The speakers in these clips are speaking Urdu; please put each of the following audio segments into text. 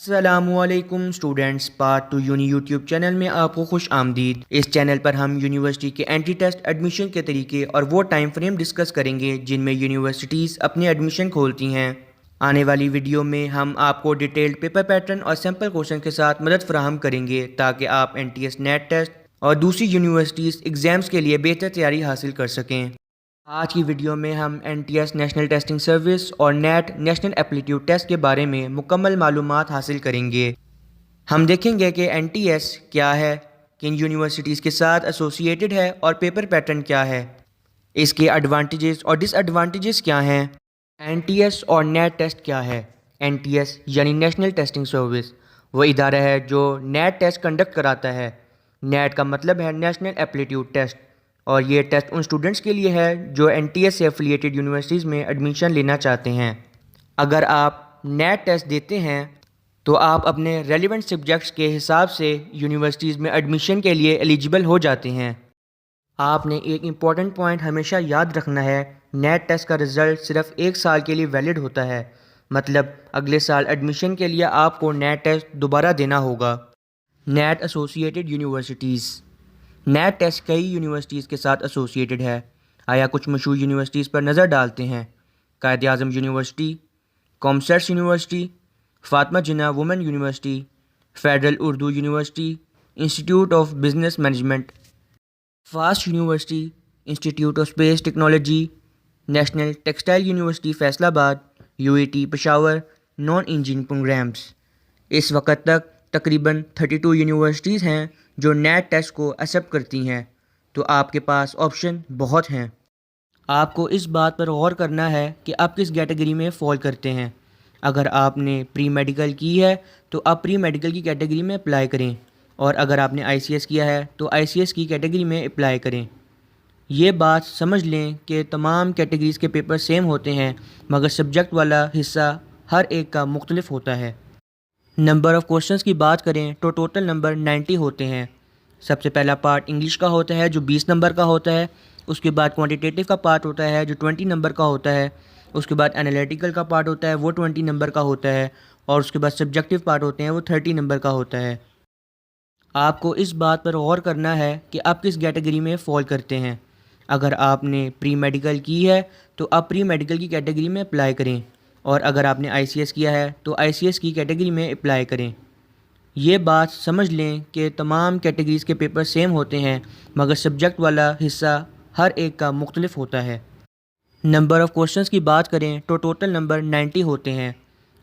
السلام علیکم students, part to uni YouTube channel میں آپ کو خوش آمدید۔ اس چینل پر ہم یونیورسٹی کے اینٹی ٹیسٹ ایڈمیشن کے طریقے اور وہ ٹائم فریم ڈسکس کریں گے جن میں یونیورسٹیز اپنے ایڈمیشن کھولتی ہیں۔ آنے والی ویڈیو میں ہم آپ کو ڈیٹیلڈ پیپر پیٹرن اور سیمپل کوشچن کے ساتھ مدد فراہم کریں گے تاکہ آپ N T S NAT test اور دوسری یونیورسٹیز ایگزامز کے لیے بہتر تیاری حاصل کر سکیں۔ آج کی ویڈیو میں ہم N T S national testing service اور نیٹ نیشنل ایپلیٹیوڈ ٹیسٹ کے بارے میں مکمل معلومات حاصل کریں گے۔ ہم دیکھیں گے کہ این ٹی ایس کیا ہے، کن یونیورسٹیز کے ساتھ ایسوسیٹڈ ہے اور پیپر پیٹرن کیا ہے، اس کے ایڈوانٹیجز اور ڈس ایڈوانٹیجز کیا ہیں۔ این ٹی ایس اور نیٹ ٹیسٹ کیا ہے؟ این ٹی ایس یعنی نیشنل ٹیسٹنگ سروس وہ ادارہ ہے جو نیٹ ٹیسٹ کنڈکٹ کراتا ہے۔ نیٹ کا مطلب ہے نیشنل ایپلیٹیوڈ ٹیسٹ، اور یہ ٹیسٹ ان اسٹوڈنٹس کے لیے ہے جو این ٹی ایس سے ایفیلیٹڈ یونیورسٹیز میں ایڈمیشن لینا چاہتے ہیں۔ اگر آپ نیٹ ٹیسٹ دیتے ہیں تو آپ اپنے ریلیونٹ سبجیکٹس کے حساب سے یونیورسٹیز میں ایڈمیشن کے لیے ایلیجیبل ہو جاتے ہیں۔ آپ نے ایک امپورٹنٹ پوائنٹ ہمیشہ یاد رکھنا ہے، نیٹ ٹیسٹ کا رزلٹ صرف ایک سال کے لیے ویلڈ ہوتا ہے، مطلب اگلے سال ایڈمیشن کے لیے آپ کو نیٹ ٹیسٹ دوبارہ دینا ہوگا۔ NAT associated universities. NAT test کئی یونیورسٹیز کے ساتھ ایسوسیٹڈ ہے۔ آیا کچھ مشہور یونیورسٹیز پر نظر ڈالتے ہیں۔ Quaid Azam university, COMSATS university, Fatima Jinnah women university, federal Urdu university, institute of business management, FAST university, institute of space technology, national textile university Faisalabad, U A T Peshawar, non engineering programmes. اس وقت تک تقریباً 32 یونیورسٹیز ہیں جو نیٹ ٹیسٹ کو ایکسیپٹ کرتی ہیں، تو آپ کے پاس آپشن بہت ہیں۔ آپ کو اس بات پر غور کرنا ہے کہ آپ کس کیٹیگری میں فال کرتے ہیں۔ اگر آپ نے پری میڈیکل کی ہے تو آپ پری میڈیکل کی کیٹیگری میں اپلائی کریں، اور اگر آپ نے آئی سی ایس کیا ہے تو آئی سی ایس کی کیٹیگری میں اپلائی کریں۔ یہ بات سمجھ لیں کہ تمام کیٹیگریز کے پیپر سیم ہوتے ہیں، مگر سبجیکٹ والا حصہ ہر ایک کا مختلف ہوتا ہے۔ نمبر آف کوشچنز کی بات کریں تو ٹوٹل نمبر 90 ہوتے ہیں۔ سب سے پہلا پارٹ انگلش کا ہوتا ہے جو 20 نمبر کا ہوتا ہے، اس کے بعد کوانٹیٹیو کا پارٹ ہوتا ہے جو 20 نمبر کا ہوتا ہے، اس کے بعد انالیٹیکل کا پارٹ ہوتا ہے وہ 20 نمبر کا ہوتا ہے، اور اس کے بعد سبجیکٹیو پارٹ ہوتے ہیں وہ 30 نمبر کا ہوتا ہے۔ آپ کو اس بات پر غور کرنا ہے کہ آپ کس کیٹیگری میں فال کرتے ہیں۔ اگر آپ نے پری میڈیکل کی ہے تو آپ پری میڈیکل کی کیٹیگری میں اپلائی کریں، اور اگر آپ نے آئی سی ایس کیا ہے تو آئی سی ایس کی کیٹیگری میں اپلائی کریں۔ یہ بات سمجھ لیں کہ تمام کیٹیگریز کے پیپر سیم ہوتے ہیں، مگر سبجیکٹ والا حصہ ہر ایک کا مختلف ہوتا ہے۔ نمبر آف کوشچنز کی بات کریں تو ٹوٹل نمبر 90 ہوتے ہیں۔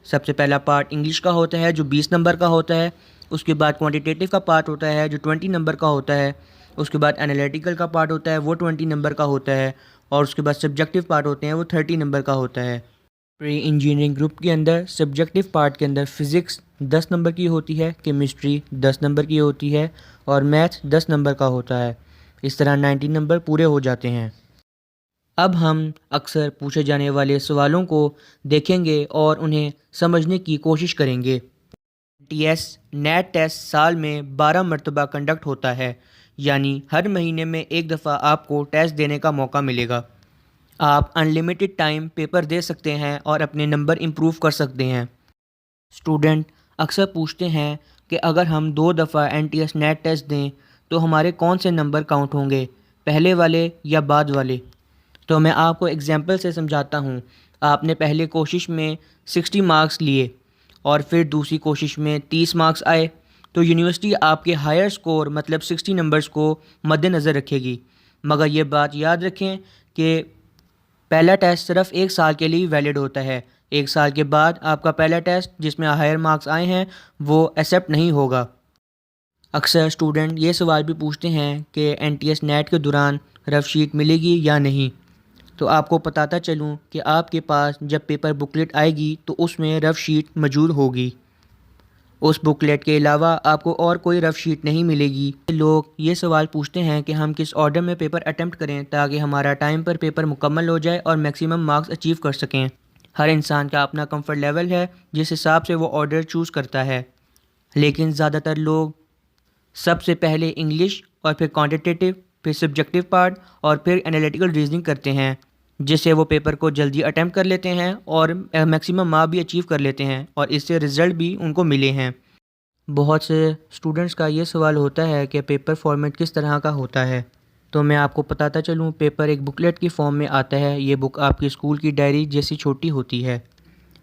سب سے پہلا پارٹ انگلش کا ہوتا ہے جو 20 نمبر کا ہوتا ہے، اس کے بعد کوانٹیٹیو کا پارٹ ہوتا ہے جو 20 نمبر کا ہوتا ہے، اس کے بعد انالیٹیکل کا پارٹ ہوتا ہے وہ 20 نمبر کا ہوتا ہے، اور اس کے بعد سبجیکٹیو پارٹ ہوتے ہیں وہ 30 نمبر کا ہوتا ہے۔ پری انجینئرنگ گروپ کے اندر سبجیکٹیو پارٹ کے اندر فزکس 10 نمبر کی ہوتی ہے، کیمسٹری 10 نمبر کی ہوتی ہے، اور میتھ 10 نمبر کا ہوتا ہے۔ اس طرح 90 نمبر پورے ہو جاتے ہیں۔ اب ہم اکثر پوچھے جانے والے سوالوں کو دیکھیں گے اور انہیں سمجھنے کی کوشش کریں گے۔ ٹی ایس نیٹ ٹیسٹ سال میں 12 مرتبہ کنڈکٹ ہوتا ہے، یعنی ہر مہینے میں ایک دفعہ آپ کو ٹیسٹ دینے کا موقع ملے گا۔ آپ ان لمیٹڈ ٹائم پیپر دے سکتے ہیں اور اپنے نمبر امپروو کر سکتے ہیں۔ اسٹوڈنٹ اکثر پوچھتے ہیں کہ اگر ہم 2 دفعہ N T S NAT test دیں تو ہمارے کون سے نمبر کاؤنٹ ہوں گے، پہلے والے یا بعد والے؟ تو میں آپ کو ایگزامپل سے سمجھاتا ہوں۔ آپ نے پہلے کوشش میں 60 مارکس لیے اور پھر دوسری کوشش میں 30 مارکس آئے، تو یونیورسٹی آپ کے ہائر سکور مطلب 60 نمبرز کو مد نظر رکھے گی، مگر یہ بات یاد رکھیں کہ پہلا ٹیسٹ صرف ایک سال کے لیے ویلڈ ہوتا ہے۔ ایک سال کے بعد آپ کا پہلا ٹیسٹ جس میں ہائر مارکس آئے ہیں وہ ایکسیپٹ نہیں ہوگا۔ اکثر اسٹوڈنٹ یہ سوال بھی پوچھتے ہیں کہ این ٹی ایس نیٹ کے دوران رف شیٹ ملے گی یا نہیں، تو آپ کو بتاتا چلوں کہ آپ کے پاس جب پیپر بکلیٹ آئے گی تو اس میں رف شیٹ موجود ہوگی۔ اس بکلیٹ کے علاوہ آپ کو اور کوئی رف شیٹ نہیں ملے گی۔ لوگ یہ سوال پوچھتے ہیں کہ ہم کس آرڈر میں پیپر اٹیمپٹ کریں تاکہ ہمارا ٹائم پر پیپر مکمل ہو جائے اور میکسیمم مارکس اچیو کر سکیں۔ ہر انسان کا اپنا کمفرٹ لیول ہے جس حساب سے وہ آرڈر چوز کرتا ہے، لیکن زیادہ تر لوگ سب سے پہلے انگلش اور پھر کوانٹیٹیو، پھر سبجیکٹیو پارٹ اور پھر انالیٹیکل ریزننگ کرتے ہیں۔ جس سے وہ پیپر کو جلدی اٹیمپٹ کر لیتے ہیں اور میکسیمم مارک بھی اچیو کر لیتے ہیں اور اس سے رزلٹ بھی ان کو ملے ہیں۔ بہت سے اسٹوڈنٹس کا یہ سوال ہوتا ہے کہ پیپر فارمیٹ کس طرح کا ہوتا ہے، تو میں آپ کو بتاتا چلوں، پیپر ایک بکلیٹ کی فارم میں آتا ہے۔ یہ بک آپ کی اسکول کی ڈائری جیسی چھوٹی ہوتی ہے۔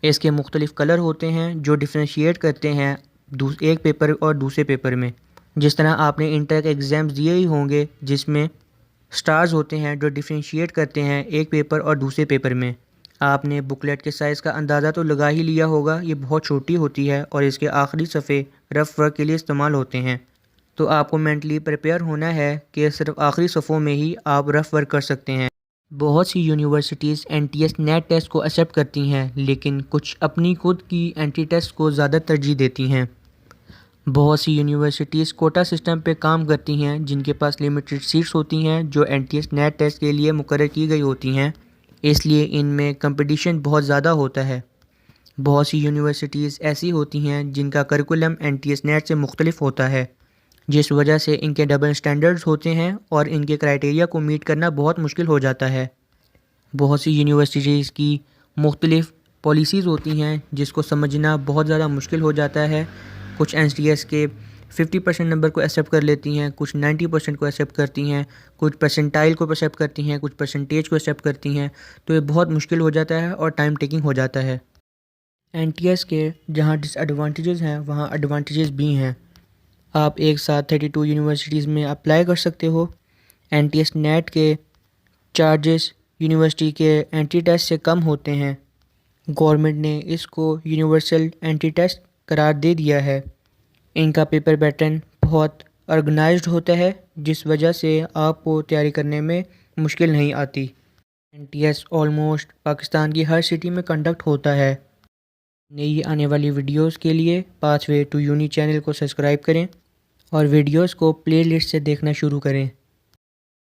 اس کے مختلف کلر ہوتے ہیں جو ڈفرینشیٹ کرتے ہیں ایک پیپر اور دوسرے پیپر میں۔ جس طرح آپ نے انٹر کے ایگزامز دیے ہی ہوں گے جس میں سٹارز ہوتے ہیں جو ڈفرینشیٹ کرتے ہیں ایک پیپر اور دوسرے پیپر میں۔ آپ نے بکلیٹ کے سائز کا اندازہ تو لگا ہی لیا ہوگا، یہ بہت چھوٹی ہوتی ہے اور اس کے آخری صفحے رف ورک کے لیے استعمال ہوتے ہیں، تو آپ کو مینٹلی پریپیئر ہونا ہے کہ صرف آخری صفحوں میں ہی آپ رف ورک کر سکتے ہیں۔ بہت سی یونیورسٹیز NTS نیٹ ٹیسٹ کو ایکسیپٹ کرتی ہیں، لیکن کچھ اپنی خود کی NT ٹیسٹ کو زیادہ ترجیح دیتی ہیں۔ بہت سی یونیورسٹیز کوٹا سسٹم پہ کام کرتی ہیں جن کے پاس لمیٹڈ سیٹس ہوتی ہیں جو NTS نیٹ ٹیسٹ کے لیے مقرر کی گئی ہوتی ہیں، اس لیے ان میں کمپٹیشن بہت زیادہ ہوتا ہے۔ بہت سی یونیورسٹیز ایسی ہوتی ہیں جن کا کریکولم NTS نیٹ سے مختلف ہوتا ہے، جس وجہ سے ان کے ڈبل سٹینڈرڈز ہوتے ہیں اور ان کے کرائٹیریا کو میٹ کرنا بہت مشکل ہو جاتا ہے۔ بہت سی یونیورسٹیز کی مختلف پالیسیز ہوتی ہیں جس کو سمجھنا بہت زیادہ مشکل ہو جاتا ہے۔ کچھ NTS کے 50% نمبر کو ایکسیپٹ کر لیتی ہیں، کچھ 90% کو ایکسیپٹ کرتی ہیں، کچھ پرسنٹائل کو ایکسیپٹ کرتی ہیں، کچھ پرسنٹیج کو ایکسیپٹ کرتی ہیں، تو یہ بہت مشکل ہو جاتا ہے اور ٹائم ٹیکنگ ہو جاتا ہے۔ NTS کے جہاں ڈس ایڈوانٹیجز ہیں وہاں ایڈوانٹیجز بھی ہیں۔ آپ ایک ساتھ 32 یونیورسٹیز میں اپلائی کر سکتے ہو۔ NTS نیٹ کے چارجز یونیورسٹی کے NT ٹیسٹ سے کم ہوتے ہیں۔ گورنمنٹ نے اس کو یونیورسل NT ٹیسٹ قرار دے دیا ہے۔ ان کا پیپر پیٹرن بہت آرگنائزڈ ہوتا ہے جس وجہ سے آپ کو تیاری کرنے میں مشکل نہیں آتی۔ NTS آلموسٹ پاکستان کی ہر سٹی میں کنڈکٹ ہوتا ہے۔ نئی آنے والی ویڈیوز کے لیے pathway to uni channel کو سبسکرائب کریں اور ویڈیوز کو پلے لسٹ سے دیکھنا شروع کریں۔